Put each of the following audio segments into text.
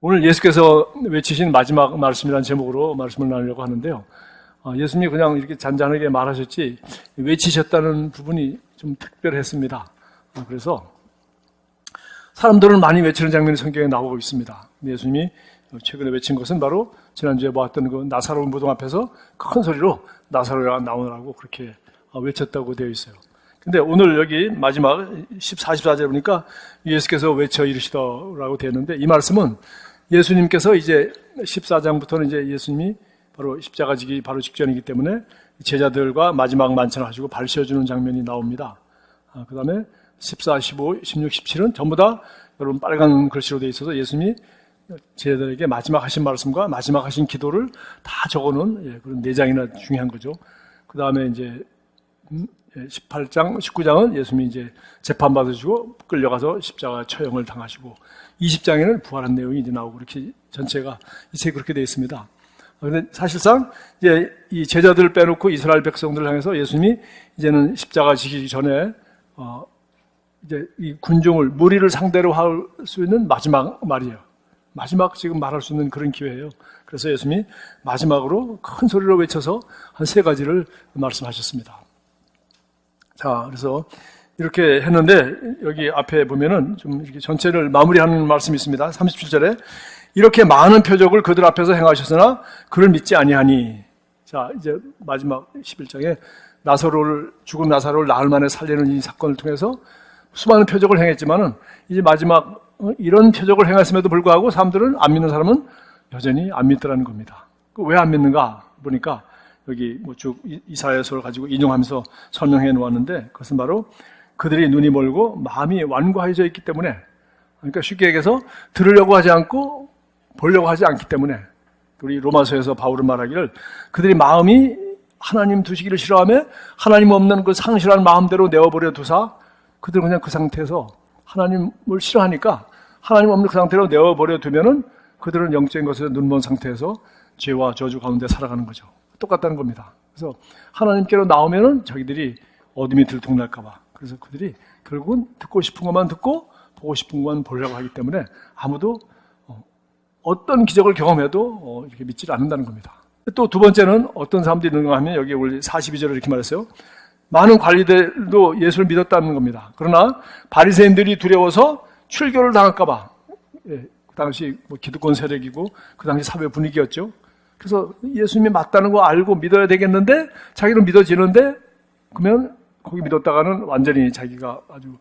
오늘 예수께서 외치신 마지막 말씀이라는 제목으로 말씀을 나누려고 하는데요. 예수님이 그냥 이렇게 잔잔하게 말하셨지 외치셨다는 부분이 좀 특별했습니다. 그래서 사람들은 많이 외치는 장면이 성경에 나오고 있습니다. 예수님이 최근에 외친 것은 바로 지난주에 보았던 그 나사로 무덤 앞에서 큰 소리로 나사로야 나오라고 그렇게 외쳤다고 되어 있어요. 근데 오늘 여기 마지막 14절에 보니까 예수께서 외쳐 이르시더라고 되어 있는데, 이 말씀은 예수님께서 이제 14장부터는 이제 예수님이 바로 십자가 지기 바로 직전이기 때문에 제자들과 마지막 만찬을 하시고 발 씌워주는 장면이 나옵니다. 그 다음에 14, 15, 16, 17은 전부 다 여러분 빨간 글씨로 되어 있어서 예수님이 제자들에게 마지막 하신 말씀과 마지막 하신 기도를 다 적어놓은 그런 4장이나 중요한 거죠. 그 다음에 이제 18장, 19장은 예수님이 이제 재판받으시고 끌려가서 십자가 처형을 당하시고, 20장에는 부활한 내용이 이제 나오고, 이렇게 전체가 이 책 그렇게 되어 있습니다. 그런데 사실상 이제 이 제자들을 빼놓고 이스라엘 백성들을 향해서 예수님이 이제는 십자가 지기 전에 이제 이 군중을, 무리를 상대로 할 수 있는 마지막 말이에요. 마지막 지금 말할 수 있는 그런 기회예요. 그래서 예수님이 마지막으로 큰 소리로 외쳐서 한 3가지를 말씀하셨습니다. 자, 그래서 이렇게 했는데 여기 앞에 보면은 좀 이렇게 전체를 마무리하는 말씀이 있습니다. 37절에 이렇게 많은 표적을 그들 앞에서 행하셨으나 그를 믿지 아니하니. 자, 이제 마지막 11장에 죽은 나사로를 나흘 만에 살리는 이 사건을 통해서 수많은 표적을 행했지만은 이제 마지막 이런 표적을 행했음에도 불구하고 사람들은, 안 믿는 사람은 여전히 안 믿더라는 겁니다. 왜 안 믿는가 보니까 여기 쭉 이사야서를 가지고 인용하면서 설명해 놓았는데, 그것은 바로 그들이 눈이 멀고 마음이 완고해져 있기 때문에, 그러니까 쉽게 얘기해서 들으려고 하지 않고 보려고 하지 않기 때문에, 우리 로마서에서 바울은 말하기를 그들이 마음이 하나님 두시기를 싫어하며 하나님 없는 그 상실한 마음대로 내어버려 두사, 그들은 그냥 그 상태에서 하나님을 싫어하니까 하나님 없는 그 상태로 내어버려 두면은 그들은 영적인 것에서 눈먼 상태에서 죄와 저주 가운데 살아가는 거죠. 똑같다는 겁니다. 그래서 하나님께로 나오면은 자기들이 어둠이 들통날까봐, 그래서 그들이 결국은 듣고 싶은 것만 듣고 보고 싶은 것만 보려고 하기 때문에 아무도 어떤 기적을 경험해도 이렇게 믿지 않는다는 겁니다. 또 두 번째는 어떤 사람들이 있는가 하면 여기 우리 42절에 이렇게 말했어요. 많은 관리들도 예수를 믿었다는 겁니다. 그러나 바리새인들이 두려워서 출교를 당할까봐, 그 당시 기득권 세력이고 그 당시 사회 분위기였죠. 그래서 예수님이 맞다는 거 알고 믿어야 되겠는데 자기는 믿어지는데, 그러면 거기 믿었다가는 완전히 자기가 아주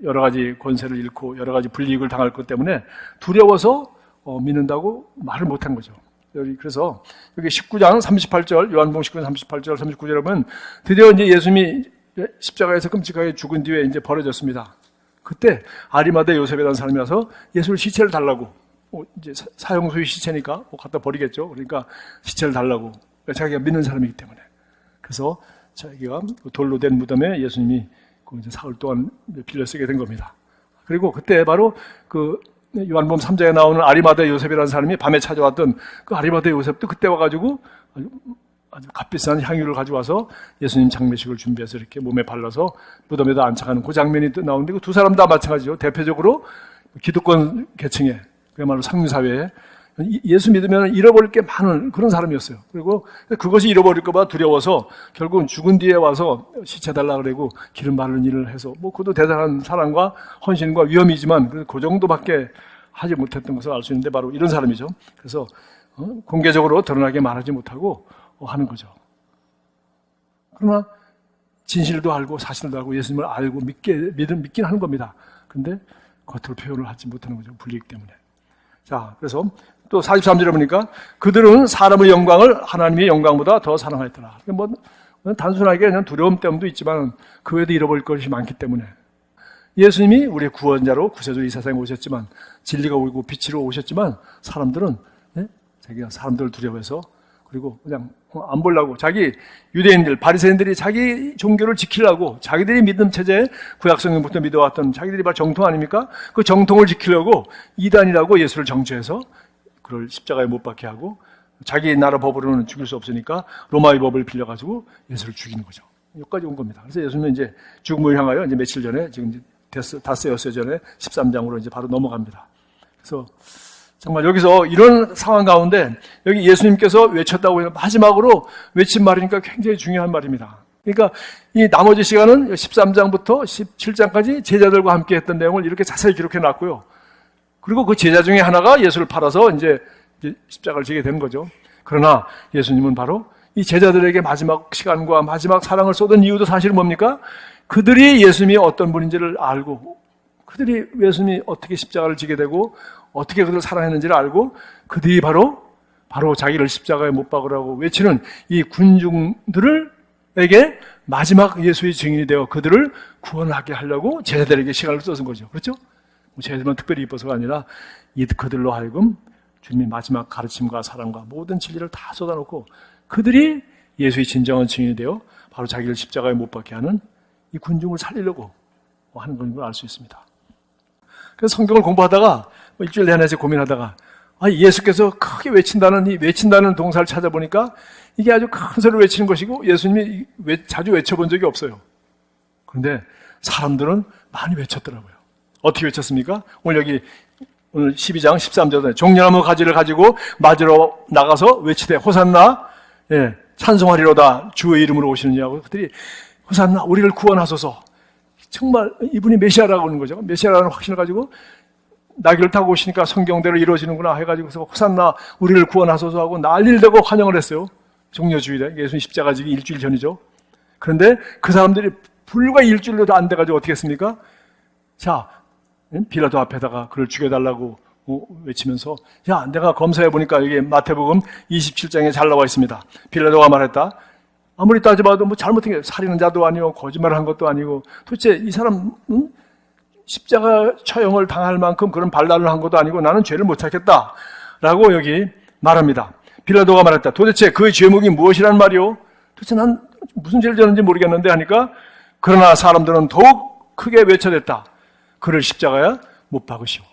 여러 가지 권세를 잃고 여러 가지 불이익을 당할 것 때문에 두려워서 믿는다고 말을 못한 거죠. 그래서 여기 19장 38절, 요한복음 19장 38절, 39절에 보면 드디어 이제 예수님이 십자가에서 끔찍하게 죽은 뒤에 이제 벌어졌습니다. 그때 아리마대 요셉이라는 사람이 와서 예수를 시체를 달라고, 이제 사형소유 시체니까 갖다 버리겠죠. 그러니까 시체를 달라고, 자기가 믿는 사람이기 때문에. 그래서 자기가 돌로 된 무덤에 예수님이 이제 사흘 동안 빌려 쓰게 된 겁니다. 그리고 그때 바로 그 요한복음 3장에 나오는 아리마대 요셉이라는 사람이 밤에 찾아왔던 그 아리마대 요셉도 그때 와가지고 아주 값비싼 향유를 가져와서 예수님 장례식을 준비해서 이렇게 몸에 발라서 무덤에다 안착하는 그 장면이 나오는데, 그 두 사람 다 마찬가지죠. 대표적으로 기득권 계층에, 그야말로 상류사회에 예수 믿으면 잃어버릴 게 많은 그런 사람이었어요. 그리고 그것이 잃어버릴까봐 두려워서 결국은 죽은 뒤에 와서 시체 달라고 그러고 기름 바르는 일을 해서, 그것도 대단한 사랑과 헌신과 위험이지만 그 정도밖에 하지 못했던 것을 알 수 있는데, 바로 이런 사람이죠. 그래서 공개적으로 드러나게 말하지 못하고 하는 거죠. 그러나 진실도 알고 사실도 알고 예수님을 알고 믿긴 하는 겁니다. 근데 겉으로 표현을 하지 못하는 거죠. 불이익 때문에. 자, 그래서 또 43절에 보니까 그들은 사람의 영광을 하나님의 영광보다 더 사랑하였더라. 단순하게 그냥 두려움 때문도 있지만 그 외에도 잃어버릴 것이 많기 때문에, 예수님이 우리의 구원자로 구세주로 이 세상에 오셨지만, 진리가 오고 빛으로 오셨지만, 사람들은 자기가 사람들을 두려워해서, 그리고 그냥 안 보려고, 자기 유대인들, 바리새인들이 자기 종교를 지키려고, 자기들이 믿음 체제에 구약성경부터 믿어왔던 자기들이 바로 정통 아닙니까? 그 정통을 지키려고 이단이라고 예수를 정죄해서 그를 십자가에 못 박게 하고, 자기 나라 법으로는 죽일 수 없으니까 로마의 법을 빌려가지고 예수를 죽이는 거죠. 여기까지 온 겁니다. 그래서 예수님은 이제 죽음을 향하여 이제 며칠 전에, 지금 닷새였어요 전에 13장으로 이제 바로 넘어갑니다. 그래서 정말 여기서 이런 상황 가운데 여기 예수님께서 외쳤다고 해서 마지막으로 외친 말이니까 굉장히 중요한 말입니다. 그러니까 이 나머지 시간은 13장부터 17장까지 제자들과 함께 했던 내용을 이렇게 자세히 기록해 놨고요. 그리고 그 제자 중에 하나가 예수를 팔아서 이제 십자가를 지게 되는 거죠. 그러나 예수님은 바로 이 제자들에게 마지막 시간과 마지막 사랑을 쏟은 이유도 사실은 뭡니까? 그들이 예수님이 어떤 분인지를 알고, 그들이 예수님이 어떻게 십자가를 지게 되고 어떻게 그들을 사랑했는지를 알고, 그들이 바로 자기를 십자가에 못 박으라고 외치는 이 군중들에게 마지막 예수의 증인이 되어 그들을 구원하게 하려고 제자들에게 시간을 써준 거죠. 그렇죠? 제자들만 특별히 이뻐서가 아니라 그들로 하여금 주님의 마지막 가르침과 사랑과 모든 진리를 다 쏟아놓고 그들이 예수의 진정한 증인이 되어 바로 자기를 십자가에 못 박게 하는 이 군중을 살리려고 하는 걸 알 수 있습니다. 그래서 성경을 공부하다가 일주일 내내 고민하다가 예수께서 크게 외친다는 동사를 찾아보니까 이게 아주 큰 소리로 외치는 것이고 예수님이 자주 외쳐본 적이 없어요. 그런데 사람들은 많이 외쳤더라고요. 어떻게 외쳤습니까? 오늘 12장 13절에 종려나무 가지를 가지고 맞으러 나가서 외치되 호산나, 찬송하리로다 주의 이름으로 오시느냐고. 그들이 호산나, 우리를 구원하소서. 정말 이분이 메시아라고 하는 거죠. 메시아라는 확신을 가지고 나귀를 타고 오시니까 성경대로 이루어지는구나 해가지고서 호산나, 우리를 구원하소서 하고 난리를 내고 환영을 했어요. 종려주일에. 예수님 십자가 지기 일주일 전이죠. 그런데 그 사람들이 불과 일주일도 안 돼가지고 어떻게 했습니까? 자, 빌라도 앞에다가 그를 죽여달라고 외치면서, 야, 내가 검사해보니까 여기 마태복음 27장에 잘 나와 있습니다. 빌라도가 말했다. 아무리 따져봐도 잘못한 게 살인한 자도 아니고 거짓말을 한 것도 아니고 도대체 이 사람 십자가 처형을 당할 만큼 그런 반란을 한 것도 아니고 나는 죄를 못 찾겠다 라고 여기 말합니다. 빌라도가 말했다. 도대체 그의 죄목이 무엇이란 말이오? 도대체 난 무슨 죄를 졌는지 모르겠는데 하니까, 그러나 사람들은 더욱 크게 외쳐댔다. 그를 십자가에 못 박으시오.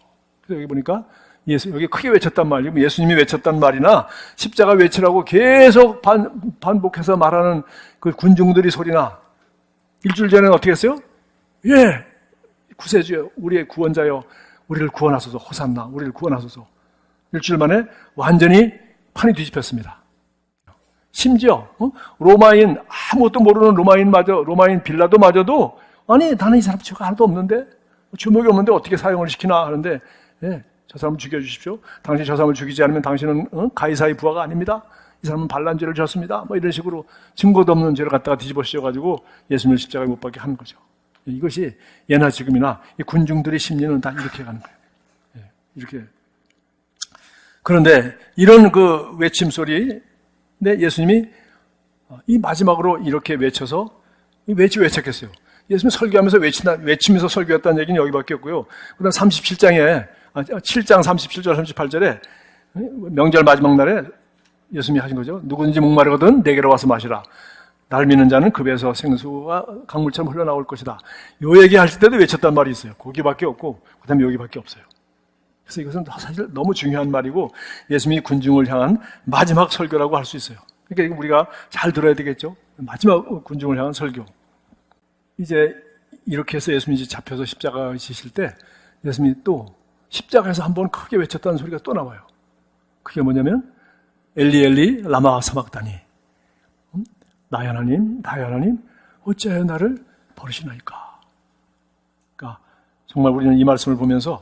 그래서 여기 보니까 여기 크게 외쳤단 말이고, 예수님이 외쳤단 말이나 십자가 외치라고 계속 반복해서 말하는 그 군중들이 소리나, 일주일 전에는 어떻게 했어요? 예, 구세주여, 우리의 구원자여, 우리를 구원하소서, 호산나, 우리를 구원하소서. 일주일 만에 완전히 판이 뒤집혔습니다. 심지어 로마인, 아무것도 모르는 로마인 빌라도마저도, 아니 나는 이 사람 죄가 하나도 없는데, 죄목이 없는데 어떻게 사형을 시키나 하는데, 저 사람을 죽여주십시오. 당신 저 사람을 죽이지 않으면 당신은 가이사의 부하가 아닙니다. 이 사람은 반란죄를 졌습니다. 이런 식으로 증거도 없는 죄를 갖다가 뒤집어 씌워가지고 예수님을 십자가에 못 박게 하는 거죠. 이것이 예나 지금이나 이 군중들의 심리는 다 이렇게 가는 거예요. 이렇게. 그런데 이런 그 외침 소리, 예수님이 이 마지막으로 이렇게 외쳐서 외쳤겠어요. 예수님이 설교하면서 외치면서 설교했다는 얘기는 여기밖에 없고요. 그다음 7장 37절 38절에 명절 마지막 날에 예수님이 하신 거죠. 누구든지 목마르거든 내게로 와서 마시라. 날 믿는 자는 그 배에서 생수가 강물처럼 흘러나올 것이다. 요 얘기할 때도 외쳤단 말이 있어요. 거기밖에 없고 그다음에 여기밖에 없어요. 그래서 이것은 사실 너무 중요한 말이고 예수님이 군중을 향한 마지막 설교라고 할 수 있어요. 그러니까 우리가 잘 들어야 되겠죠. 마지막 군중을 향한 설교. 이제 이렇게 해서 예수님이 잡혀서 십자가에 지실 때 예수님이 또 십자가에서 한번 크게 외쳤다는 소리가 또 나와요. 그게 뭐냐면 엘리 엘리 라마 사막다니, 나의 하나님 나의 하나님 어찌하여 나를 버리시나이까. 그러니까 정말 우리는 이 말씀을 보면서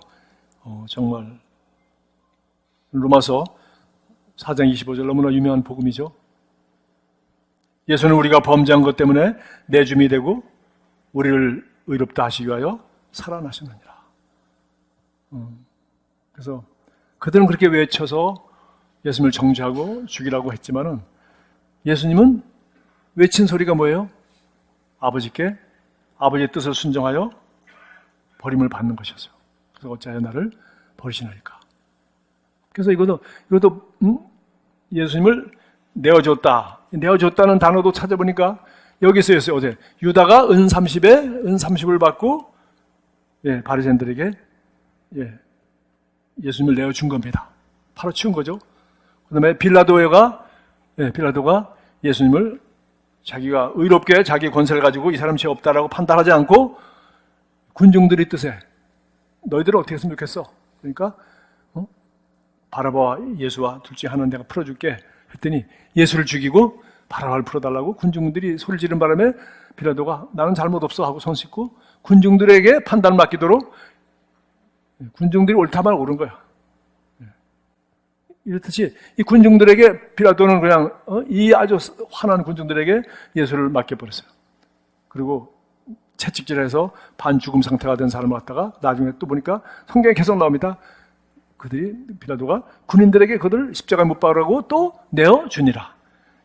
정말 로마서 4장 25절 너무나 유명한 복음이죠. 예수는 우리가 범죄한 것 때문에 내줌이 되고 우리를 의롭다 하시기 위하여 살아나셨느니라. 그래서 그들은 그렇게 외쳐서 예수님을 정죄하고 죽이라고 했지만은 예수님은 외친 소리가 뭐예요? 아버지께 아버지의 뜻을 순종하여 버림을 받는 것이었어요. 그래서 어찌하여 나를 버리시나이까. 그래서 이것도 예수님을 내어줬다는 단어도 찾아보니까 여기 쓰였어요. 어제 유다가 은 30을 받고 바리새인들에게 예수님을 내어준 겁니다. 바로 치운 거죠. 그다음에 빌라도가 예수님을 자기가 의롭게 자기 권세를 가지고 이 사람 죄 없다라고 판단하지 않고 군중들의 뜻에 너희들은 어떻게 했으면 좋겠어? 그러니까 바라바와 예수와 둘 중에 하나는 내가 풀어줄게 했더니 예수를 죽이고 바라바를 풀어달라고 군중들이 소리 지른 바람에 빌라도가 나는 잘못 없어 하고 손 씻고 군중들에게 판단을 맡기도록 군중들이 옳다만 옳은 거야. 이렇듯이 이 군중들에게 빌라도는 그냥 이 아주 화난 군중들에게 예수를 맡겨버렸어요. 그리고 채찍질해서 반죽음 상태가 된 사람을 갖다가 나중에 또 보니까 성경에 계속 나옵니다. 그들이 빌라도가 군인들에게 그들을 십자가에 못 박으라고 또 내어주니라.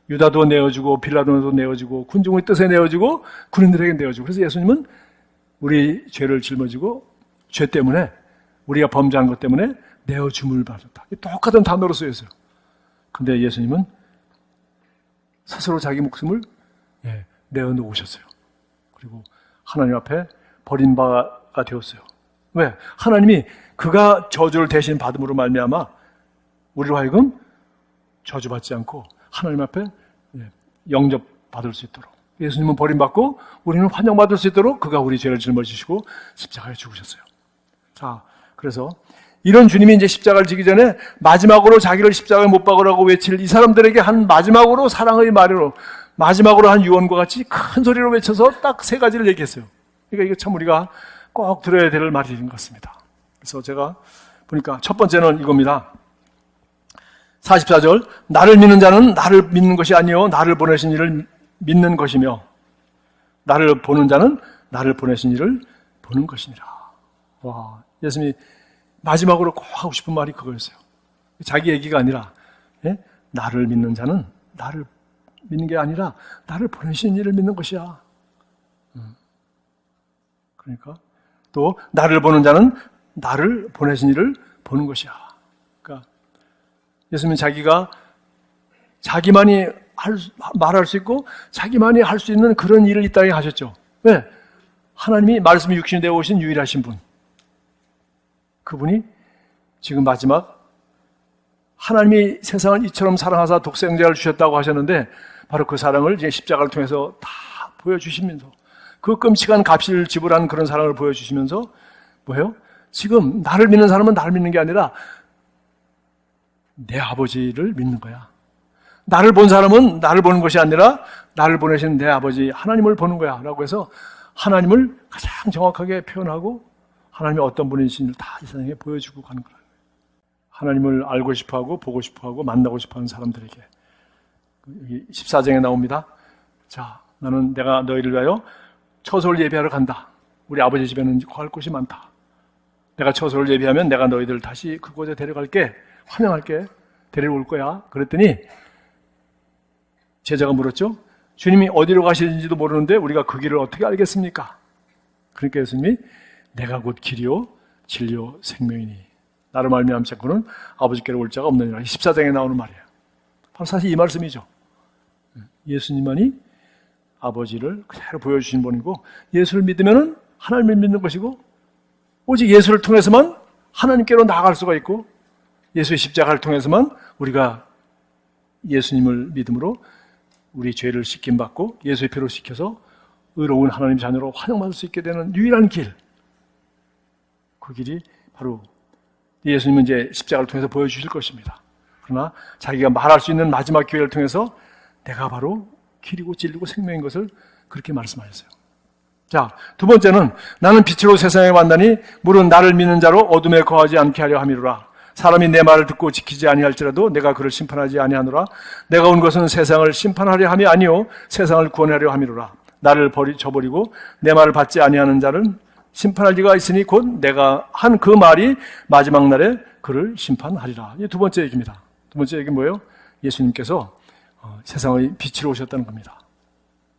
유다도 내어주고 빌라도도 내어주고 군중의 뜻에 내어주고 군인들에게 내어주고. 그래서 예수님은 우리 죄를 짊어지고 죄 때문에 우리가 범죄한 것 때문에 내어줌을 받았다. 똑같은 단어로 쓰여있어요. 근데 예수님은 스스로 자기 목숨을 내어놓으셨어요. 그리고 하나님 앞에 버린 바가 되었어요. 왜? 하나님이 그가 저주를 대신 받음으로 말미암아 우리로 하여금 저주받지 않고 하나님 앞에 영접받을 수 있도록, 예수님은 버림받고 우리는 환영받을 수 있도록 그가 우리 죄를 짊어지시고 십자가에 죽으셨어요. 자, 그래서 이런 주님이 이제 십자가를 지기 전에 마지막으로 자기를 십자가에 못 박으라고 외칠 이 사람들에게 한 마지막으로 사랑의 말로, 마지막으로 한 유언과 같이 큰 소리로 외쳐서 딱 세 가지를 얘기했어요. 그러니까 이거 참 우리가 꼭 들어야 될 말인 것 같습니다. 그래서 제가 보니까 첫 번째는 이겁니다. 44절, 나를 믿는 자는 나를 믿는 것이 아니요 나를 보내신 이를 믿는 것이며 나를 보는 자는 나를 보내신 이를 보는 것이니라. 와, 예수님이 마지막으로 꼭 하고 싶은 말이 그거였어요. 자기 얘기가 아니라 나를 믿는 자는 나를 믿는 게 아니라 나를 보내신 이를 믿는 것이야. 그러니까 또 나를 보는 자는 나를 보내신 이를 보는 것이야. 그러니까 예수님은 자기가 자기만이 말할 수 있고 자기만이 할 수 있는 그런 일을 이 땅에 하셨죠. 왜? 하나님이 말씀이 육신이 되어 오신 유일하신 분. 그분이 지금 마지막 하나님이 세상을 이처럼 사랑하사 독생자를 주셨다고 하셨는데 바로 그 사랑을 이제 십자가를 통해서 다 보여주시면서 그 끔찍한 값을 지불한 그런 사랑을 보여주시면서 뭐예요? 지금 나를 믿는 사람은 나를 믿는 게 아니라 내 아버지를 믿는 거야. 나를 본 사람은 나를 보는 것이 아니라 나를 보내신 내 아버지 하나님을 보는 거야 라고 해서 하나님을 가장 정확하게 표현하고 하나님이 어떤 분이신지를 다 이 세상에 보여주고 가는 거예요. 하나님을 알고 싶어하고 보고 싶어하고 만나고 싶어하는 사람들에게. 여기 14장에 나옵니다. 자, 나는 내가 너희를 위하여 처소를 예비하러 간다. 우리 아버지 집에는 거할 곳이 많다. 내가 처소를 예비하면 내가 너희들을 다시 그곳에 데려갈게. 환영할게. 데려올 거야. 그랬더니 제자가 물었죠. 주님이 어디로 가시는지도 모르는데 우리가 그 길을 어떻게 알겠습니까? 그러니까 예수님이 내가 곧 길이요 진리요 생명이니 나로 말미암지 않고는 아버지께로 올 자가 없느니라. 14장에 나오는 말이에요. 바로 사실 이 말씀이죠. 예수님만이 아버지를 그대로 보여주신 분이고 예수를 믿으면 하나님을 믿는 것이고 오직 예수를 통해서만 하나님께로 나아갈 수가 있고 예수의 십자가를 통해서만 우리가 예수님을 믿음으로 우리 죄를 씻김받고 예수의 피로 씻겨서 의로운 하나님 자녀로 환영받을 수 있게 되는 유일한 길. 그 길이 바로 예수님은 이제 십자가를 통해서 보여주실 것입니다. 그러나 자기가 말할 수 있는 마지막 기회를 통해서 내가 바로 길이고 진리고 생명인 것을 그렇게 말씀하셨어요. 자, 두 번째는 나는 빛으로 세상에 왔나니 물은 나를 믿는 자로 어둠에 거하지 않게 하려 함이로라. 사람이 내 말을 듣고 지키지 아니할지라도 내가 그를 심판하지 아니하노라. 내가 온 것은 세상을 심판하려 함이 아니요 세상을 구원하려 함이로라. 나를 저버리고 내 말을 받지 아니하는 자는 심판할 리가 있으니 곧 내가 한 그 말이 마지막 날에 그를 심판하리라. 이게 두 번째 얘기입니다. 두 번째 얘기는 뭐예요? 예수님께서 세상의 빛으로 오셨다는 겁니다.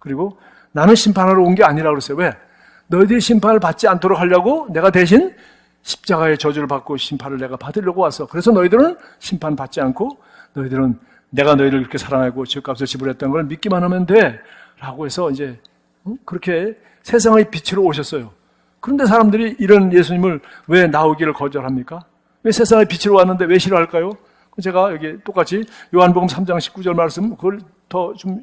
그리고 나는 심판하러 온 게 아니라고 그랬어요. 왜? 너희들이 심판을 받지 않도록 하려고 내가 대신 십자가의 저주를 받고 심판을 내가 받으려고 왔어. 그래서 너희들은 심판 받지 않고 너희들은 내가 너희를 그렇게 사랑하고 죄값을 지불했던 걸 믿기만 하면 돼. 라고 해서 이제 그렇게 세상의 빛으로 오셨어요. 그런데 사람들이 이런 예수님을 왜 나오기를 거절합니까? 왜 세상의 빛으로 왔는데 왜 싫어할까요? 제가 여기 똑같이 요한복음 3장 19절 말씀, 그걸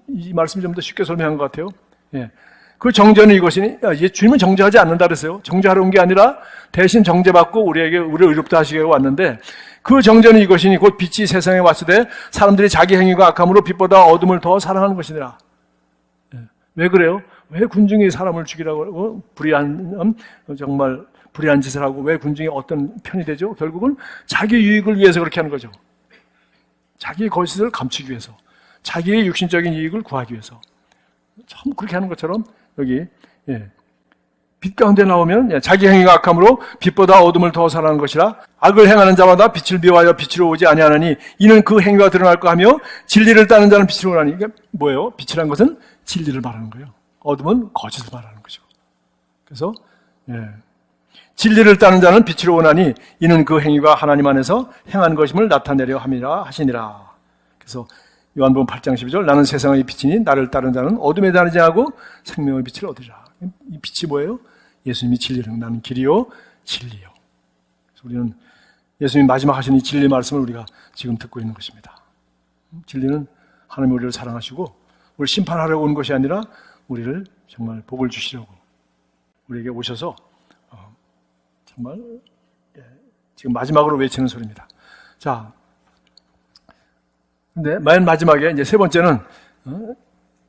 이 말씀이 좀 더 쉽게 설명한 것 같아요. 예. 그 정죄는 이것이니, 주님은 정죄하지 않는다 그랬어요. 정죄하러 온 게 아니라 대신 정죄받고 우리를 의롭다 하시게 왔는데, 그 정전이 이것이니 곧 빛이 세상에 왔으되 사람들이 자기 행위가 악함으로 빛보다 어둠을 더 사랑하는 것이니라. 왜 그래요? 왜 군중이 사람을 죽이라고 하고 정말 불의한 짓을 하고 왜 군중이 어떤 편이 되죠? 결국은 자기 유익을 위해서 그렇게 하는 거죠. 자기의 거짓을 감추기 위해서, 자기의 육신적인 이익을 구하기 위해서. 참 그렇게 하는 것처럼 여기 빛 가운데 나오면 자기 행위가 악함으로 빛보다 어둠을 더 사랑하는 것이라. 악을 행하는 자마다 빛을 미워하여 빛으로 오지 아니하나니 이는 그 행위가 드러날까 하며 진리를 따르는 자는 빛으로 오나니. 이게 뭐예요? 빛이란 것은 진리를 말하는 거예요. 어둠은 거짓을 말하는 거죠. 그래서 진리를 따르는 자는 빛으로 오나니 이는 그 행위가 하나님 안에서 행한 것임을 나타내려 함이라 하시니라. 그래서 요한복음 8장 12절 나는 세상의 빛이니 나를 따르는 자는 어둠에 다니지 않고 생명의 빛을 얻으리라. 이 빛이 뭐예요? 예수님이 진리를 나는 길이요 진리요. 그래서 우리는 예수님이 마지막 하신 이 진리 말씀을 우리가 지금 듣고 있는 것입니다. 진리는 하나님 우리를 사랑하시고 우리를 심판하려고 온 것이 아니라 우리를 정말 복을 주시려고 우리에게 오셔서 정말 지금 마지막으로 외치는 소리입니다. 자, 근데 맨 마지막에 이제 세 번째는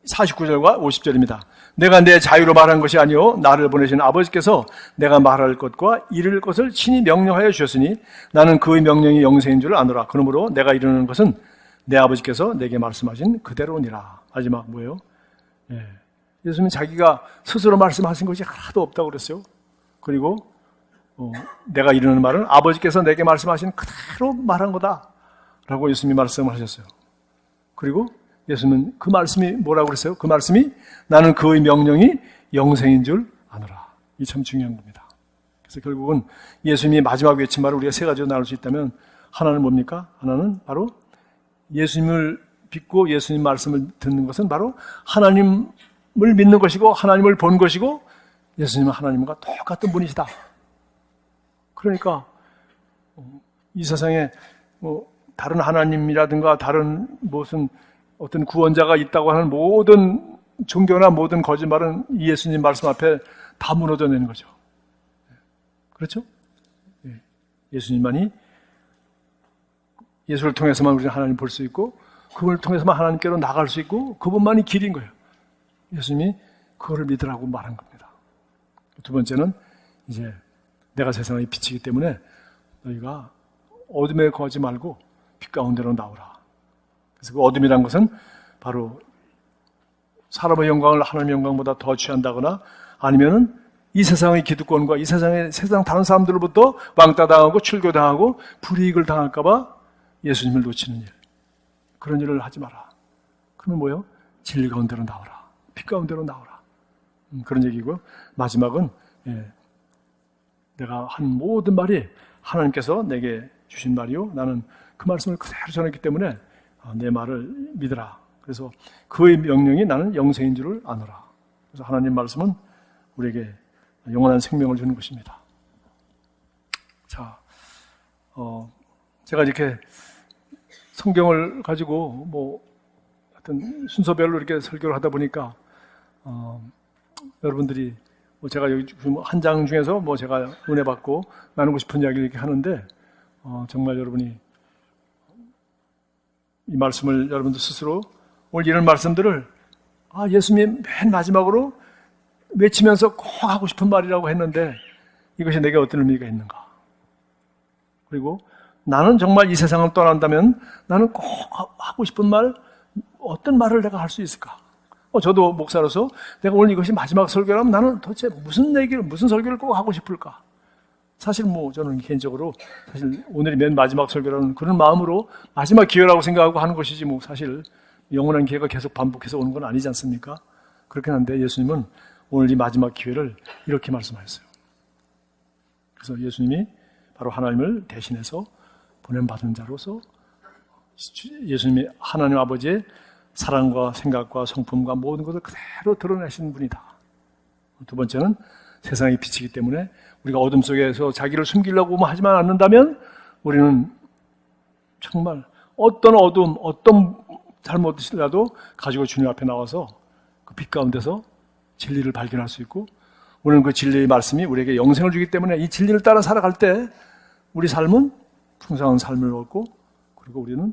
49절과 50절입니다. 내가 내 자유로 말한 것이 아니요 나를 보내신 아버지께서 내가 말할 것과 이를 것을 친히 명령하여 주셨으니 나는 그의 명령이 영생인 줄 아노라. 그러므로 내가 이르는 것은 내 아버지께서 내게 말씀하신 그대로니라. 마지막 뭐예요? 예수님은 자기가 스스로 말씀하신 것이 하나도 없다고 그랬어요. 그리고 내가 이르는 말은 아버지께서 내게 말씀하신 그대로 말한 거다 라고 예수님이 말씀을 하셨어요. 그리고 예수님은 그 말씀이 뭐라고 그랬어요? 그 말씀이 나는 그의 명령이 영생인 줄 아노라. 이 참 중요한 겁니다. 그래서 결국은 예수님이 마지막 외친 말을 우리가 세 가지로 나눌 수 있다면 하나는 뭡니까? 하나는 바로 예수님을 믿고 예수님 말씀을 듣는 것은 바로 하나님을 믿는 것이고 하나님을 본 것이고 예수님은 하나님과 똑같은 분이시다. 그러니까 이 세상에 다른 하나님이라든가 다른 무슨 어떤 구원자가 있다고 하는 모든 종교나 모든 거짓말은 이 예수님 말씀 앞에 다 무너져 내는 거죠. 그렇죠? 예수님만이 예수를 통해서만 우리는 하나님 볼 수 있고 그분을 통해서만 하나님께로 나갈 수 있고 그분만이 길인 거예요. 예수님이 그거를 믿으라고 말한 겁니다. 두 번째는 이제 내가 세상의 빛이기 때문에 너희가 어둠에 거하지 말고 빛 가운데로 나오라. 그래서 그 어둠이란 것은 바로 사람의 영광을 하나님의 영광보다 더 취한다거나 아니면은 이 세상의 기득권과 이 세상 다른 사람들로부터 왕따당하고 출교당하고 불이익을 당할까봐 예수님을 놓치는 일. 그런 일을 하지 마라. 그러면 뭐예요? 진리 가운데로 나오라. 빛 가운데로 나오라. 그런 얘기고요. 마지막은 내가 한 모든 말이 하나님께서 내게 주신 말이요. 나는 그 말씀을 그대로 전했기 때문에 내 말을 믿으라. 그래서 그의 명령이 나는 영생인 줄을 아노라. 그래서 하나님 말씀은 우리에게 영원한 생명을 주는 것입니다. 자, 제가 이렇게 성경을 가지고 하여튼 순서별로 이렇게 설교를 하다 보니까 여러분들이 제가 여기 한 장 중에서 제가 은혜 받고 나누고 싶은 이야기를 이렇게 하는데 정말 여러분이 이 말씀을 여러분들 스스로 오늘 이런 말씀들을 예수님이 맨 마지막으로 외치면서 꼭 하고 싶은 말이라고 했는데 이것이 내게 어떤 의미가 있는가? 그리고 나는 정말 이 세상을 떠난다면 나는 꼭 하고 싶은 말, 어떤 말을 내가 할 수 있을까? 저도 목사로서 내가 오늘 이것이 마지막 설교라면 나는 도대체 무슨 설교를 꼭 하고 싶을까? 사실 저는 개인적으로 사실 오늘이 맨 마지막 설교라는 그런 마음으로 마지막 기회라고 생각하고 하는 것이지 사실 영원한 기회가 계속 반복해서 오는 건 아니지 않습니까? 그렇긴 한데 예수님은 오늘 이 마지막 기회를 이렇게 말씀하셨어요. 그래서 예수님이 바로 하나님을 대신해서 보냄받은 자로서 예수님이 하나님 아버지의 사랑과 생각과 성품과 모든 것을 그대로 드러내신 분이다. 두 번째는 세상의 빛이기 때문에 우리가 어둠 속에서 자기를 숨기려고 하지만 않는다면 우리는 정말 어떤 어둠, 어떤 잘못이라도 가지고 주님 앞에 나와서 그 빛 가운데서 진리를 발견할 수 있고 오늘 그 진리의 말씀이 우리에게 영생을 주기 때문에 이 진리를 따라 살아갈 때 우리 삶은 풍성한 삶을 얻고, 그리고 우리는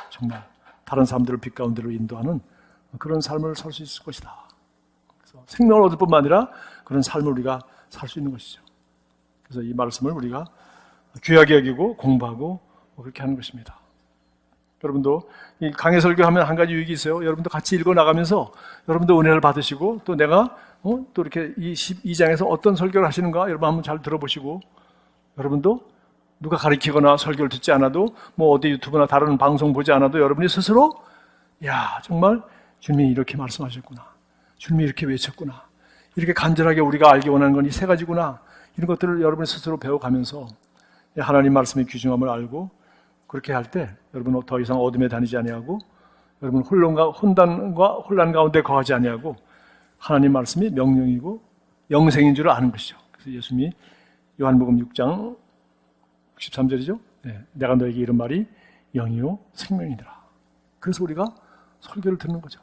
정말 다른 사람들을 빛 가운데로 인도하는 그런 삶을 살 수 있을 것이다. 그래서 생명을 얻을 뿐만 아니라 그런 삶을 우리가 살 수 있는 것이죠. 그래서 이 말씀을 우리가 귀하게 여기고 공부하고 그렇게 하는 것입니다. 여러분도 이 강해 설교하면 한 가지 유익이 있어요. 여러분도 같이 읽어 나가면서 여러분도 은혜를 받으시고, 또 내가 또 이렇게 이 12장에서 어떤 설교를 하시는가 여러분 한번 잘 들어보시고, 여러분도 누가 가르치거나 설교를 듣지 않아도, 뭐 어디 유튜브나 다른 방송 보지 않아도 여러분이 스스로, 야, 정말 주님이 이렇게 말씀하셨구나, 주님이 이렇게 외쳤구나, 이렇게 간절하게 우리가 알기 원하는 건 이 세 가지구나, 이런 것들을 여러분이 스스로 배워가면서 하나님 말씀의 귀중함을 알고, 그렇게 할 때 여러분은 더 이상 어둠에 다니지 아니하고, 여러분 혼란 가운데 거하지 아니하고, 하나님 말씀이 명령이고 영생인 줄 아는 것이죠. 그래서 예수님이 요한복음 6장 63절이죠. 네, 내가 너에게 이런 말이 영이요 생명이더라. 그래서 우리가 설교를 듣는 거죠.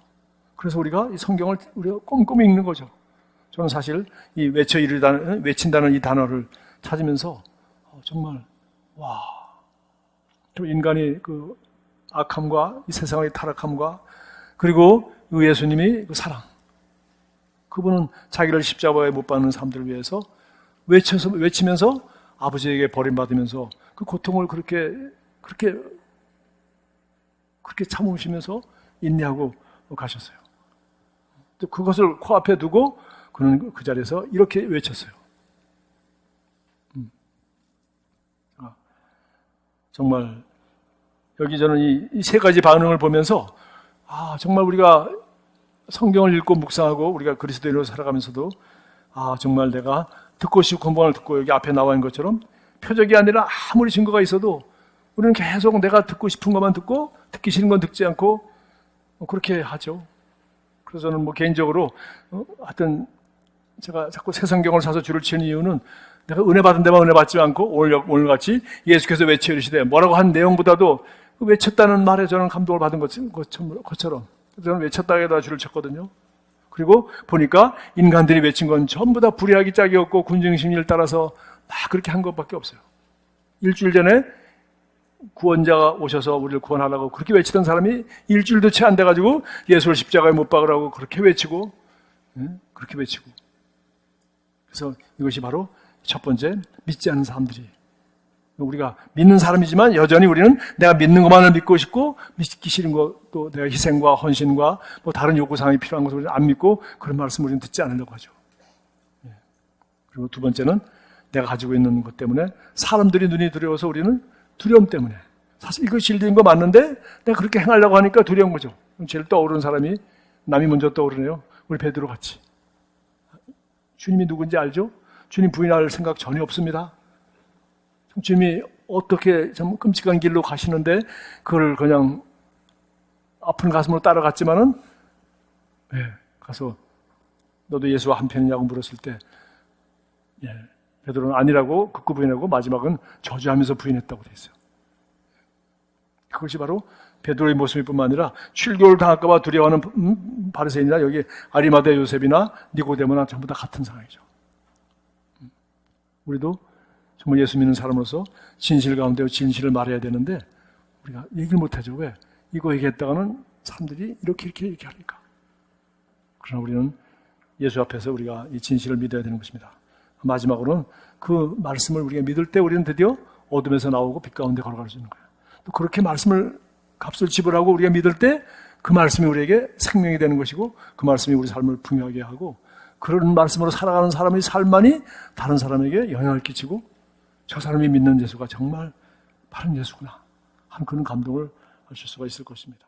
그래서 우리가 이 성경을 우리가 꼼꼼히 읽는 거죠. 저는 사실 이 외친다는 이 단어를 찾으면서 정말 인간의 그 악함과 이 세상의 타락함과, 그리고 그 예수님이 그 사랑, 그분은 자기를 십자가에 못 박는 사람들을 위해서 외치면서 아버지에게 버림받으면서 그 고통을 그렇게 참으시면서 인내하고 가셨어요. 또 그것을 코앞에 두고 그는 그 자리에서 이렇게 외쳤어요. 정말 여기 저는 이 세 가지 반응을 보면서 정말 우리가 성경을 읽고 묵상하고 우리가 그리스도인으로 살아가면서도 정말 내가 듣고 싶고 공부를 듣고 여기 앞에 나와 있는 것처럼 표적이 아니라 아무리 증거가 있어도 우리는 계속 내가 듣고 싶은 것만 듣고 듣기 싫은 건 듣지 않고 그렇게 하죠. 그래서 저는 개인적으로 하여튼 제가 자꾸 새 성경을 사서 줄을 치는 이유는 내가 은혜 받은 데만 은혜 받지 않고 오늘같이 예수께서 외쳐 이르시되 뭐라고 한 내용보다도 그 외쳤다는 말에 저는 감동을 받은 것처럼 저는 외쳤다에다 줄을 쳤거든요. 그리고 보니까 인간들이 외친 건 전부 다 불의하기 짝이 없고 군중심리를 따라서 막 그렇게 한 것밖에 없어요. 일주일 전에 구원자가 오셔서 우리를 구원하라고 그렇게 외치던 사람이 일주일도 채 안 돼가지고 예수를 십자가에 못 박으라고 그렇게 외치고, 그래서 이것이 바로 첫 번째, 믿지 않는 사람들이, 우리가 믿는 사람이지만 여전히 우리는 내가 믿는 것만을 믿고 싶고 믿기 싫은 것도 내가 희생과 헌신과 다른 요구사항이 필요한 것을 우리는 안 믿고 그런 말씀을 우리는 듣지 않으려고 하죠. 그리고 두 번째는 내가 가지고 있는 것 때문에 사람들이 눈이 두려워서 우리는 두려움 때문에, 사실 이거 진리인 거 맞는데 내가 그렇게 행하려고 하니까 두려운 거죠. 제일 떠오르는 사람이, 남이 먼저 떠오르네요. 우리 베드로 같이. 주님이 누군지 알죠? 주님 부인할 생각 전혀 없습니다. 주님이 어떻게 참 끔찍한 길로 가시는데 그걸 그냥 아픈 가슴으로 따라갔지만은, 가서 너도 예수와 한편이냐고 물었을 때, 베드로는 아니라고 극구 부인하고 마지막은 저주하면서 부인했다고 돼 있어요. 그것이 바로 베드로의 모습일 뿐만 아니라 출교를 당할까 봐 두려워하는 바리새인이나 여기 아리마대 요셉이나 니고데모나 전부 다 같은 상황이죠. 우리도 정말 예수 믿는 사람으로서 진실 가운데 진실을 말해야 되는데 우리가 얘기를 못하죠. 왜? 이거 얘기했다가는 사람들이 이렇게 하니까. 그러나 우리는 예수 앞에서 우리가 이 진실을 믿어야 되는 것입니다. 마지막으로는 그 말씀을 우리가 믿을 때 우리는 드디어 어둠에서 나오고 빛 가운데 걸어갈 수 있는 거예요. 또 그렇게 말씀을 값을 지불하고 우리가 믿을 때 그 말씀이 우리에게 생명이 되는 것이고 그 말씀이 우리 삶을 풍요하게 하고, 그런 말씀으로 살아가는 사람의 삶만이 다른 사람에게 영향을 끼치고 저 사람이 믿는 예수가 정말 바른 예수구나 하는 그런 감동을 하실 수가 있을 것입니다.